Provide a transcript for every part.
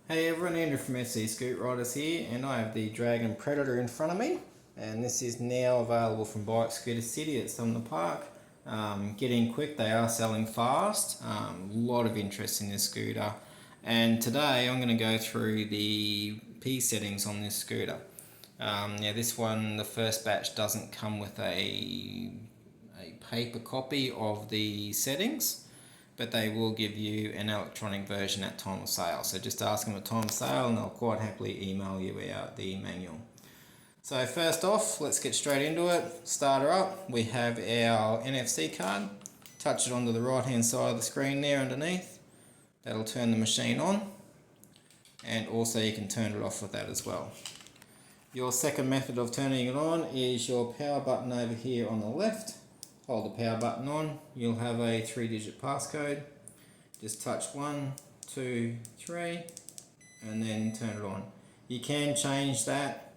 Hey everyone, Andrew from SC Scoot Riders here, and I have the Dragon Predator in front of me, and this is now available from Bike Scooter City at Sumner Park. Get in quick, they are selling fast. A lot of interest in this scooter, and today I'm going to go through the P settings on this scooter. Now this one, the first batch doesn't come with a paper copy of the settings, but they will give you an electronic version at time of sale. So just ask them at time of sale and they'll quite happily email you out the manual. So first off, let's get straight into it. Start her up. We have our NFC card. Touch it onto the right hand side of the screen there underneath. That'll turn the machine on, and also you can turn it off with that as well. Your second method of turning it on is your power button over here on the left. Hold the power button on, you'll have a 3-digit passcode. Just touch 1, 2, 3 and then turn it on. You can change that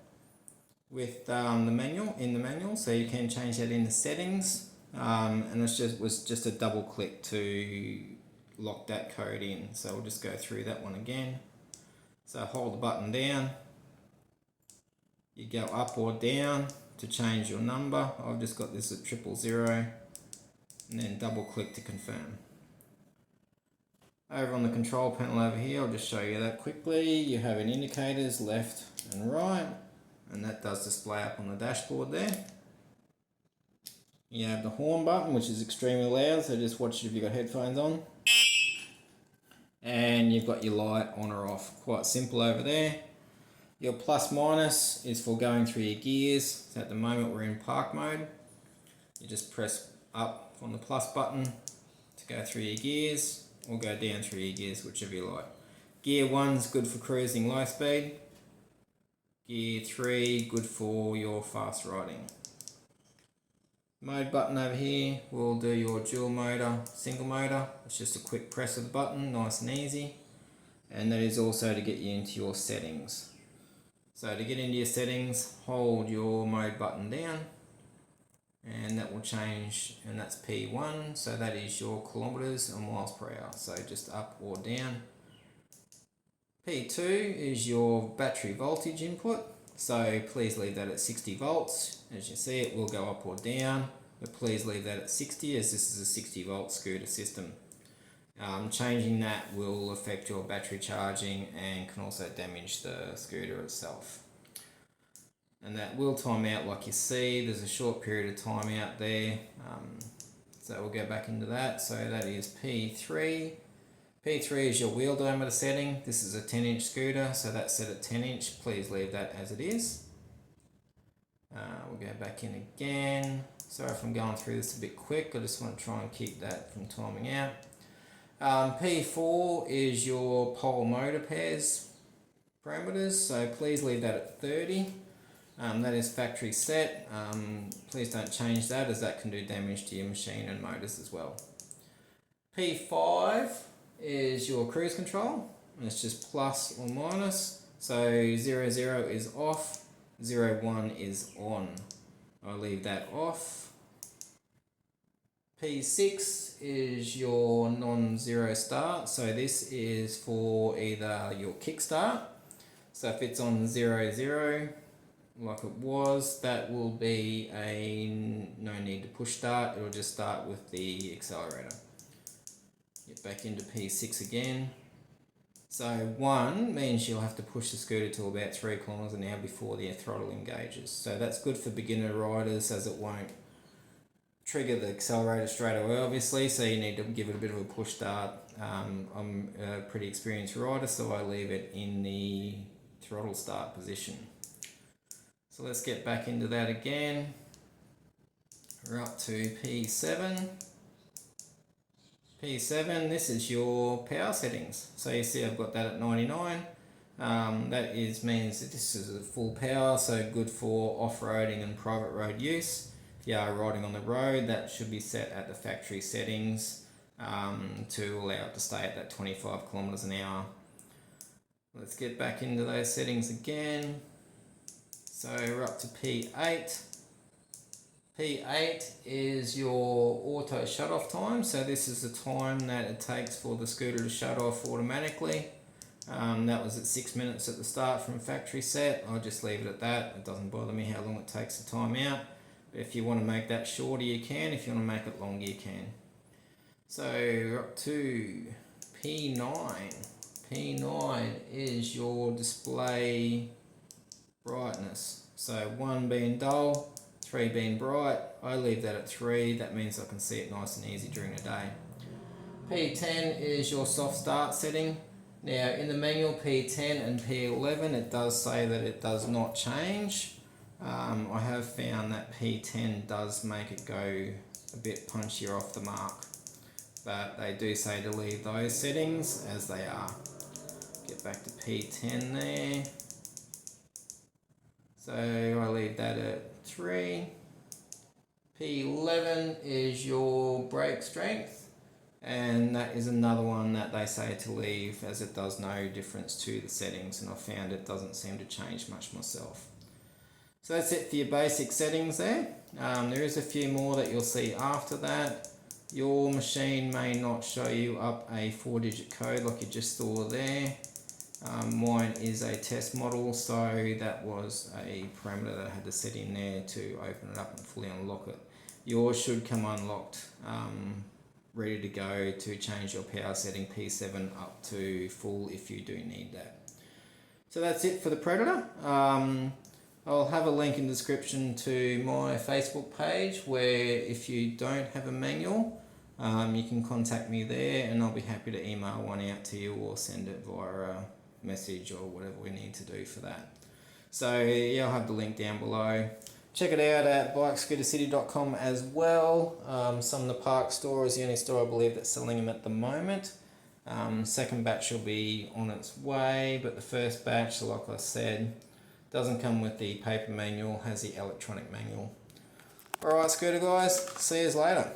with the manual, so you can change that in the settings, and it was just a double click to lock that code in. So we'll just go through that one again. So hold the button down, you go up or down to change your number. I've just got this at 000, and then double click to confirm. Over on the control panel over here, I'll just show you that quickly. You have an indicators left and right, and that does display up on the dashboard there. You have the horn button, which is extremely loud, so just watch it if you've got headphones on. And you've got your light on or off, quite simple over there. Your plus minus is for going through your gears. So at the moment we're in park mode. You just press up on the plus button to go through your gears, or go down through your gears, whichever you like. Gear 1's good for cruising low speed. Gear 3, good for your fast riding. Mode button over here will do your dual motor, single motor. It's just a quick press of the button, nice and easy. And that is also to get you into your settings. So to get into your settings, hold your mode button down, and that will change, and that's P1, so that is your kilometers and miles per hour, so just up or down. P2 is your battery voltage input, so please leave that at 60 volts. As you see, it will go up or down, but please leave that at 60, as this is a 60 volt scooter system. Changing that will affect your battery charging and can also damage the scooter itself. And that will time out, like you see, there's a short period of time out there. So we'll go back into that. So that is P3. P3 is your wheel diameter setting. This is a 10-inch scooter, so that's set at 10 inch. Please leave that as it is. We'll go back in again. Sorry if I'm going through this a bit quick. I just want to try and keep that from timing out. P4 is your pole motor pairs parameters, so please leave that at 30. That is factory set. Please don't change that, as that can do damage to your machine and motors as well. P5 is your cruise control, and it's just plus or minus. So 00 is off, 01 is on. I'll leave that off. P6 is your non-zero start, so this is for either your kickstart. So if it's on 00, like it was, that will be a no need to push start, it'll just start with the accelerator. Get back into P6 again. So 1 means you'll have to push the scooter to about 3 kilometers an hour before the throttle engages. So that's good for beginner riders, as it won't trigger the accelerator straight away, obviously, so you need to give it a bit of a push start. I'm a pretty experienced rider, so I leave it in the throttle start position. So let's get back into that again. We're up to P7. P7, this is your power settings. So you see I've got that at 99. That means that this is a full power, so good for off-roading and private road use. If you are riding on the road, that should be set at the factory settings to allow it to stay at that 25 kilometers an hour. Let's get back into those settings again. So we're up to P8. P8 is your auto shut-off time. So this is the time that it takes for the scooter to shut off automatically. That was at 6 minutes at the start from factory set. I'll just leave it at that. It doesn't bother me how long it takes the time out. But if you want to make that shorter, you can. If you want to make it longer, you can. So we're up to P9. P9 is your display brightness. So 1 being dull, 3 being bright. I leave that at 3. That means I can see it nice and easy during the day. P10 is your soft start setting. Now in the manual P10 and P11 it does say that it does not change. I have found that P10 does make it go a bit punchier off the mark, but they do say to leave those settings as they are. Get back to P10 there. So I leave that at 3. P11 is your brake strength. And that is another one that they say to leave, as it does no difference to the settings, and I found it doesn't seem to change much myself. So that's it for your basic settings there. There is a few more that you'll see after that. Your machine may not show you up a 4-digit code like you just saw there. Mine is a test model, so that was a parameter that I had to set in there to open it up and fully unlock it. Yours should come unlocked, ready to go to change your power setting P7 up to full if you do need that. So that's it for the Predator. I'll have a link in the description to my Facebook page where if you don't have a manual, you can contact me there and I'll be happy to email one out to you or send it via a message or whatever we need to do for that. So yeah, I'll have the link down below. Check it out at bikescootercity.com as well. Some of the Park store is the only store I believe that's selling them at the moment. Second batch will be on its way, but the first batch, like I said, doesn't come with the paper manual, has the electronic manual. Alright, scooter guys, see you later.